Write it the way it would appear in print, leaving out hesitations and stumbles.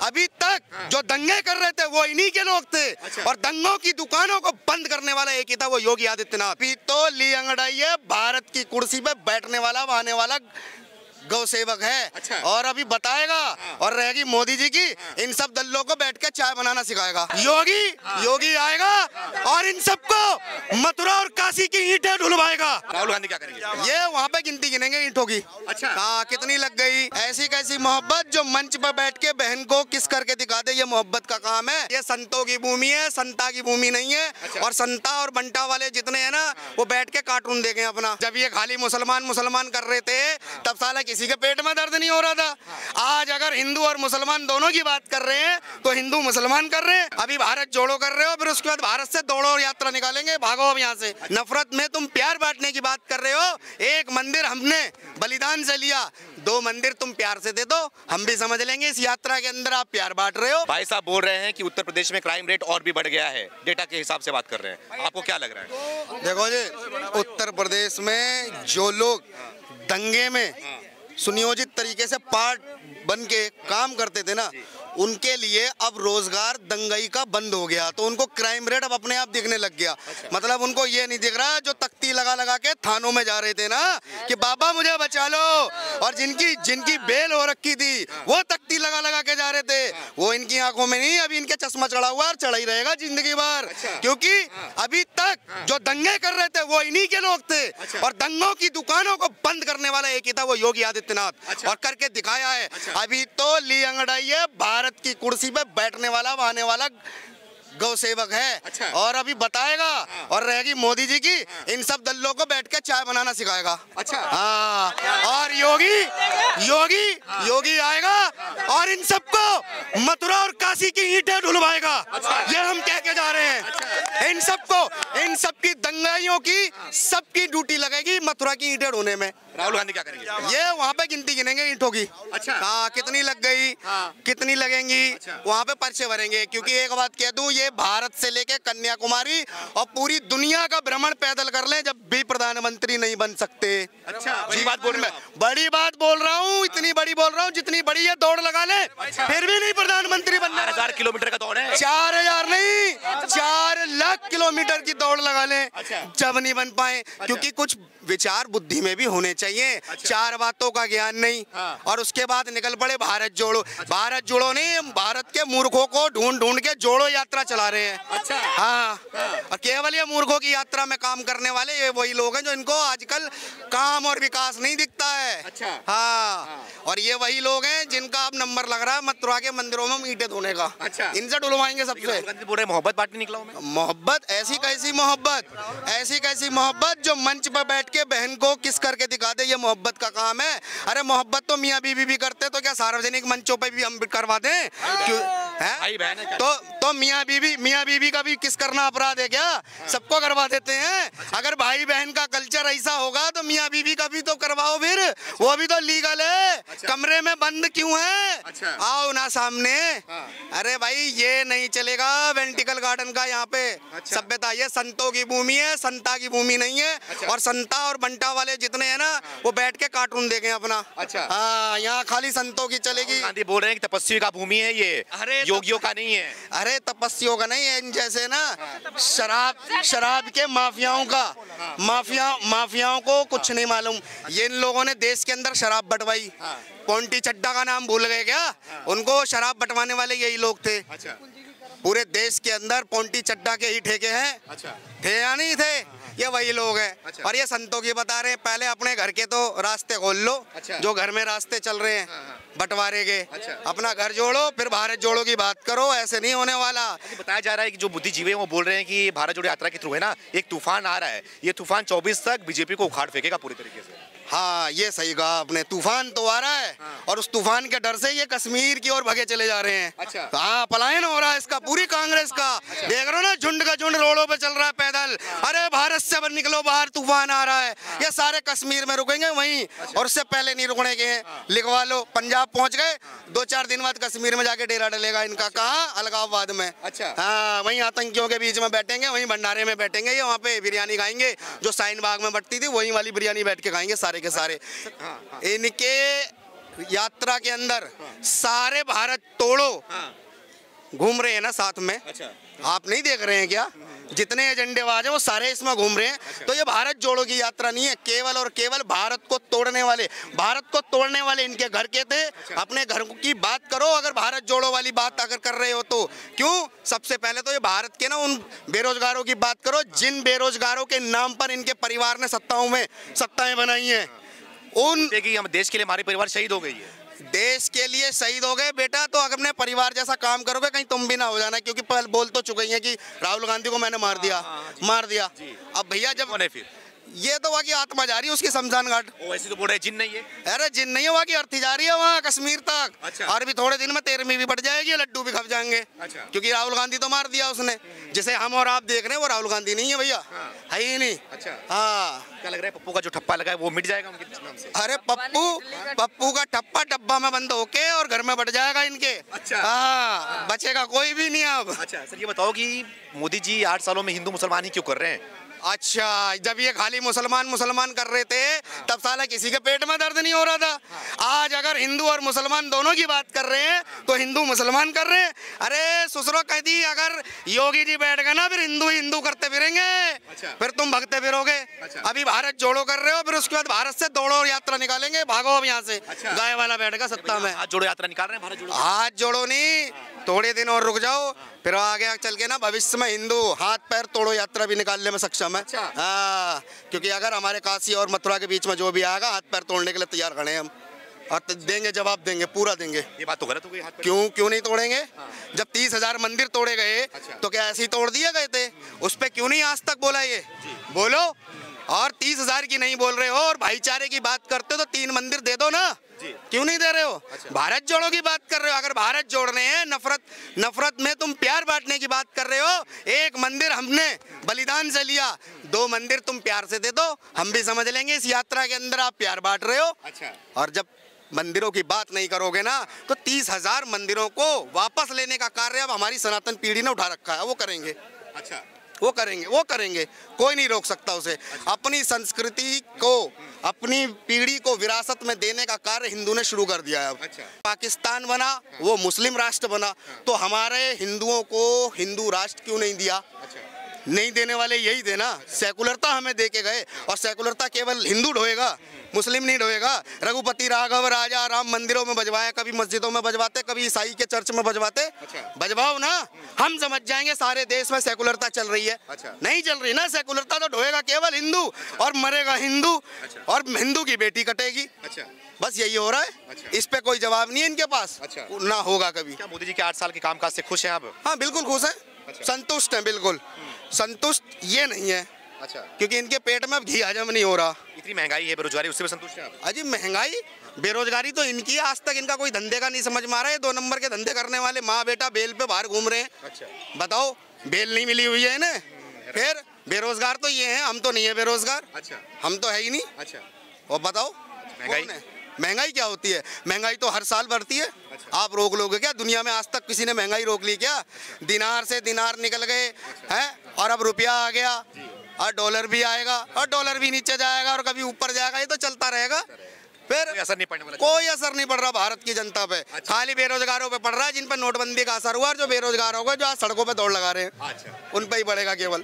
अभी तक जो दंगे कर रहे थे वो इन्हीं के लोग थे। और दंगों की दुकानों को बंद करने वाला एक ही था, वो योगी आदित्यनाथ। अभी तो ली अंगड़ाई है, भारत की कुर्सी पे बैठने वाला आने वाला गौ सेवक है। और अभी बताएगा और रहेगी मोदी जी की, इन सब दल्लों को बैठ के चाय बनाना सिखाएगा। योगी आएगा और इन सबको मथुरा और काशी की ईंटें ढुलवाएगा। राहुल गांधी क्या करेंगे? ये वहाँ पे गिनती गिनेंगे ईंटों की। हाँ, कितनी लग गई। ऐसी कैसी मोहब्बत जो मंच पर बैठ के बहन को किस करके दिखा दे, ये मोहब्बत का काम है। ये संतों की भूमि है, संता की भूमि नहीं है। और संता और बंटा वाले जितने हैं ना, वो बैठ के कार्टून देखें अपना। जब ये खाली मुसलमान कर रहे थे, तब साला किसी के पेट में दर्द नहीं हो रहा था। आज अगर हिंदू और मुसलमान दोनों की बात कर रहे हैं, तो हिंदू मुसलमान कर रहे हैं। अभी भारत जोड़ो कर रहे हो, फिर उसके बाद भारत से दौड़ो और यात्रा निकालेंगे। भागो अब यहाँ से। नफरत में तुम प्यार बांटने की बात कर रहे हो। एक मंदिर हमने बलिदान से लिया, 2 मंदिर तुम प्यार से दे दो, हम भी समझ लेंगे इस यात्रा के अंदर आप प्यार बांट रहे हो। भाई साहब बोल रहे हैं कि उत्तर प्रदेश में क्राइम रेट और भी बढ़ गया है, डेटा के हिसाब से बात कर रहे हैं, आपको क्या लग रहा है? देखो जी, उत्तर प्रदेश में जो लोग दंगे में सुनियोजित तरीके से पार्ट बन के काम करते थे ना, उनके लिए अब रोजगार दंगई का बंद हो गया, तो उनको क्राइम रेट अब अपने आप दिखने लग गया। मतलब उनको ये नहीं दिख रहा जो तख्ती लगा के थानों में जा रहे थे ना कि बाबा मुझे बचा लो, और जिनकी बेल हो रखी थी वो तख्ती लगा के जा रहे थे, वो इनकी आंखों में नहीं, अभी इनके चश्मा चढ़ा हुआ और चढ़ा ही रहेगा जिंदगी भर। क्योंकि अभी तक जो दंगे कर रहे थे वो इन्हीं के लोग थे। और दंगों की दुकानों को बंद करने वाला एक ही था, वो योगी आदित्यनाथ, और करके दिखाया है। अभी तो ली अंगड़ाई है, भारत की कुर्सी पे बैठने वाला आने वाला गौ सेवक है। और अभी बताएगा और रहेगी मोदी जी की, इन सब दल्लों को बैठ के चाय बनाना सिखाएगा। हाँ, और योगी आएगा और इन सबको मथुरा और काशी की ईंटें ढुलवाएगा। ये हम कह के जा रहे हैं। इन सबकी दंगाइयों की सबकी ड्यूटी लगेगी मथुरा की ईंटें ढूंढने में। राहुल गांधी क्या करेंगे? ये वहाँ पे गिनती गिनेंगे ईंटों की। हाँ, कितनी लग गई, कितनी लगेंगी, वहाँ पे पर्चे भरेंगे। क्योंकि एक बात कह दूं, ये भारत से लेके कन्याकुमारी और पूरी दुनिया का भ्रमण पैदल कर लें, जब भी प्रधानमंत्री नहीं बन सकते। बड़ी बात बोल रहे हैं। बड़ी बात बोल रहा हूँ, इतनी बड़ी बोल रहा हूँ जितनी बड़ी है दौड़ लगा ले, फिर भी नहीं प्रधानमंत्री बनना। 4000 किलोमीटर का दौड़ है। 4000 नहीं, 4 लाख किलोमीटर की दौड़ लगा ले, जब नहीं बन पाए। क्योंकि कुछ विचार बुद्धि में भी होने चाहिए। 4 बातों का ज्ञान नहीं, और उसके बाद निकल पड़े भारत जोड़ो। भारत जोड़ो नहीं, भारत के मूर्खों को ढूंढ के जोड़ो यात्रा चला रहे हैं। हाँ, और केवल ये मूर्खों की यात्रा में काम करने वाले ये वही लोग हैं जो इनको आजकल काम और विकास नहीं दिखता है। हाँ, और ये वही लोग हैं जिनका अब नंबर लग रहा है मथुरा के मंदिरों में ईंटें धोने का। इनसे डुलवाएंगे सबसे। बोल रहे मोहब्बत बांटने निकला हूं मैं। मोहब्बत, ऐसी कैसी मोहब्बत जो मंच पर बैठ के बहन को किस करके दिखा दे, ये मोहब्बत का काम है। अरे मोहब्बत तो मियाँ बीवी भी करते, तो क्या सार्वजनिक मंचों पे भी हम करवा दें? क्यों है? तो मियाँ बीवी का भी किस करना अपराध है क्या? सबको करवा देते हैं। अगर भाई बहन का कल्चर ऐसा होगा तो मियाँ बीवी का भी तो करवाओ, फिर वो भी तो लीगल है। कमरे में बंद क्यों है? आओ ना सामने। अरे भाई, ये नहीं चलेगा वेंटिकल गार्डन का यहाँ पे सभ्यता। ये संतों की भूमि है, संता की भूमि नहीं है। और संता और बंटा वाले जितने हैं ना, वो बैठ के कार्टून देखें अपना। हाँ, यहाँ खाली संतों की चलेगी। गांधी बोल रहे हैं कि तपस्वी का भूमि है ये, योगियों का नहीं है। अरे तपस्वियों का नहीं है, इन जैसे ना शराब के माफियाओं का, माफियाओं को कुछ नहीं मालूम। ये इन लोगों ने देश के अंदर शराब बंटवाई। पोंटी चड्डा का नाम भूल गए क्या? उनको शराब बंटवाने वाले यही लोग थे। पूरे देश के अंदर पोंटी चड्डा के ही ठेके हैं। थे या नहीं थे? ये वही लोग हैं। और ये संतों की बता रहे हैं, पहले अपने घर के तो रास्ते खोल लो। जो घर में रास्ते चल रहे हैं बंटवारे के, अपना घर जोड़ो, फिर भारत जोड़ो की बात करो। ऐसे नहीं होने वाला। बताया जा रहा है कि जो बुद्धिजीवी हैं वो बोल रहे हैं कि भारत जोड़ो यात्रा के थ्रू है ना, एक तूफान आ रहा है। ये तूफान 24 तक बीजेपी को उखाड़ फेंकेगा पूरी तरीके से। हाँ, ये सही कहा आपने। तूफान तो आ रहा है, और उस तूफान के डर से ये कश्मीर की ओर भगे चले जा रहे हैं। हाँ, पलायन हो रहा है इसका, पूरी कांग्रेस का। देख रहे हो ना, झुंड का झुंड रोडों पे चल रहा है पैदल। अरे भारत से निकलो बाहर, तूफान आ रहा है। ये सारे कश्मीर में रुकेंगे वहीं, और उससे पहले नहीं रुकने के हैं। लिखवा लो, पंजाब पहुंच गए, 2-4 दिन बाद कश्मीर में जाके डेरा डलेगा इनका। कहाँ? अलगाववाद में। हाँ, वहीं आतंकियों के बीच में बैठेंगे, वहीं भंडारे में बैठेंगे। ये वहाँ पे बिरयानी खाएंगे जो शाहीन बाग में बटती थी, वही वाली बिरयानी बैठ के खाएंगे सारे के सारे। इनके यात्रा के अंदर सारे भारत तोड़ो घूम रहे हैं ना साथ में। अच्छा। आप नहीं देख रहे हैं क्या? जितने एजेंडेबाज हैं वो सारे इसमें घूम रहे हैं। तो ये भारत जोड़ो की यात्रा नहीं है, केवल और केवल भारत को तोड़ने वाले इनके घर के थे। अपने घर की बात करो, अगर भारत जोड़ो वाली बात अगर कर रहे हो तो। क्यों? सबसे पहले तो ये भारत के ना उन बेरोजगारों की बात करो जिन बेरोजगारों के नाम पर इनके परिवार ने सत्ताएं बनाई हैं। उन कि हम देश के लिए हमारे परिवार शहीद हो गई है। देश के लिए शहीद हो गए बेटा, तो अगर अपने परिवार जैसा काम करोगे कहीं तुम भी ना हो जाना, क्योंकि पहले बोल तो चुके हैं कि राहुल गांधी को मैंने मार दिया। अब भैया जब फिर ये तो वहाँ की आत्मा जा रही है उसकी शमशान घाट। ऐसे तो बोल रहे जिन नहीं है। अरे जिन नहीं है, वहाँ की अर्थी जा रही है वहाँ कश्मीर तक। अच्छा। और भी थोड़े दिन में 13वीं भी बढ़ जाएगी, लड्डू भी खप जाएंगे। अच्छा। क्योंकि राहुल गांधी तो मार दिया उसने। जिसे हम और आप देख रहे हैं वो राहुल गांधी नहीं है भैया। है ही नहीं। अच्छा। हाँ, क्या लग रहा है पप्पू का जो ठप्पा लगा है वो मिट जाएगा उनके नाम से? अरे पप्पू का ठप्पा डब्बा में बंद होके और घर में बढ़ जाएगा इनके। अच्छा। हाँ, बचेगा कोई भी नहीं अब। अच्छा सर, ये बताओ कि मोदी जी 8 सालों में हिंदू मुसलमान ही क्यों कर रहे हैं? अच्छा, जब ये खाली मुसलमान कर रहे थे तब साला किसी के पेट में दर्द नहीं हो रहा था। आज अगर हिंदू और मुसलमान दोनों की बात कर रहे हैं तो हिंदू मुसलमान कर रहे हैं। अरे ससुरो कह दी, अगर योगी जी बैठ गए ना फिर हिंदू करते फिरेंगे। अच्छा। फिर तुम भगते फिरोगे। अच्छा। अभी भारत जोड़ो कर रहे हो, फिर उसके बाद भारत से दौड़ो यात्रा निकालेंगे, भागो अब यहाँ से। अच्छा। गाय वाला बैठेगा सत्ता में। हाथ जोड़ो यात्रा निकाल रहे हैं भारत जोड़ो। हाथ जोड़ो नहीं, थोड़े दिन और रुक जाओ, फिर आगे चल के ना भविष्य में हिंदू हाथ पैर तोड़ो यात्रा भी निकालने में सक्षम है। अच्छा। हाँ, क्योंकि अगर हमारे काशी और मथुरा के बीच में जो भी आएगा हाथ पैर तोड़ने के लिए तैयार खड़े हैं हम, और देंगे जवाब, देंगे पूरा देंगे। ये बात तो गलत हो गई। हाथ पैर क्यों नहीं तोड़ेंगे? जब 30,000 मंदिर तोड़े गए तो क्या ऐसे ही तोड़ दिए गए थे? उस पर क्यों नहीं आज तक बोला? ये बोलो। और 30,000 की नहीं बोल रहे हो और भाईचारे की बात करते हो तो 3 मंदिर दे दो ना। क्यों नहीं दे रहे हो? अच्छा। भारत जोड़ो की बात कर रहे हो, अगर भारत जोड़ने हैं, नफरत में तुम प्यार बांटने की बात कर रहे हो। एक मंदिर हमने बलिदान से लिया, 2 मंदिर तुम प्यार से दे दो, हम भी समझ लेंगे इस यात्रा के अंदर आप प्यार बांट रहे हो। अच्छा। और जब मंदिरों की बात नहीं करोगे ना तो 30,000 मंदिरों को वापस लेने का कार्य अब हमारी सनातन पीढ़ी ने उठा रखा है। वो करेंगे। अच्छा। वो करेंगे, कोई नहीं रोक सकता उसे। अपनी संस्कृति को, अपनी पीढ़ी को विरासत में देने का कार्य हिंदू ने शुरू कर दिया है अब। अच्छा। पाकिस्तान बना, वो मुस्लिम राष्ट्र बना, तो हमारे हिंदुओं को हिंदू राष्ट्र क्यों नहीं दिया? अच्छा। नहीं देने वाले यही थे ना, सेकुलरता हमें दे के गए। और सेकुलरता केवल हिंदू ढोएगा, मुस्लिम नहीं ढोएगा। रघुपति राघव राजा राम मंदिरों में बजवाया, कभी मस्जिदों में बजवाते, कभी ईसाई के चर्च में बजवाते। अच्छा। बजवाओ ना, हम समझ जाएंगे सारे देश में सेकुलरता चल रही है। अच्छा। नहीं चल रही ना सेकुलरता, तो ढोएगा केवल हिंदू और मरेगा हिंदू। अच्छा। और हिंदू की बेटी कटेगी। अच्छा। बस यही हो रहा है। अच्छा। इस पे कोई जवाब नहीं है इनके पास। अच्छा। ना होगा कभी। क्या मोदी जी के 8 साल के कामकाज से खुश हैं आप? हाँ बिल्कुल खुश है। अच्छा। संतुष्ट है, बिल्कुल संतुष्ट ये नहीं है। अच्छा। क्योंकि इनके पेट में अब घी हजम नहीं हो रहा। इतनी महंगाई है, बेरोजगारी, उससे भी संतुष्ट हैं आप? अजी महंगाई बेरोजगारी तो इनकी है, आज तक इनका कोई धंधे का नहीं समझ में आ रहा है। 2 नंबर के धंधे करने वाले माँ बेटा बेल पे बाहर घूम रहे हैं। अच्छा। बताओ, बेल नहीं मिली हुई है इन्हें, फिर बेरोजगार तो ये हैं, हम तो नहीं है बेरोजगार। अच्छा। हम तो है ही नहीं। अच्छा। और बताओ महंगाई? कौन है? महंगाई क्या होती है? महंगाई तो हर साल बढ़ती है। अच्छा। आप रोक लोगे क्या? दुनिया में आज तक किसी ने महंगाई रोक ली क्या? दिनार से दिनार निकल गए हैं और अब रुपया आ गया और डॉलर भी आएगा और डॉलर भी नीचे जाएगा और कभी ऊपर जाएगा, ये तो चलता रहेगा। फिर कोई असर नहीं पड़ने वाला? कोई असर नहीं पड़ रहा भारत की जनता पे। अच्छा। खाली बेरोजगारों पे पड़ रहा है, जिन पर नोटबंदी का असर हुआ, और जो बेरोजगार हो गए, जो आज सड़कों पे दौड़ लगा रहे हैं, अच्छा। उन पे ही पड़ेगा केवल।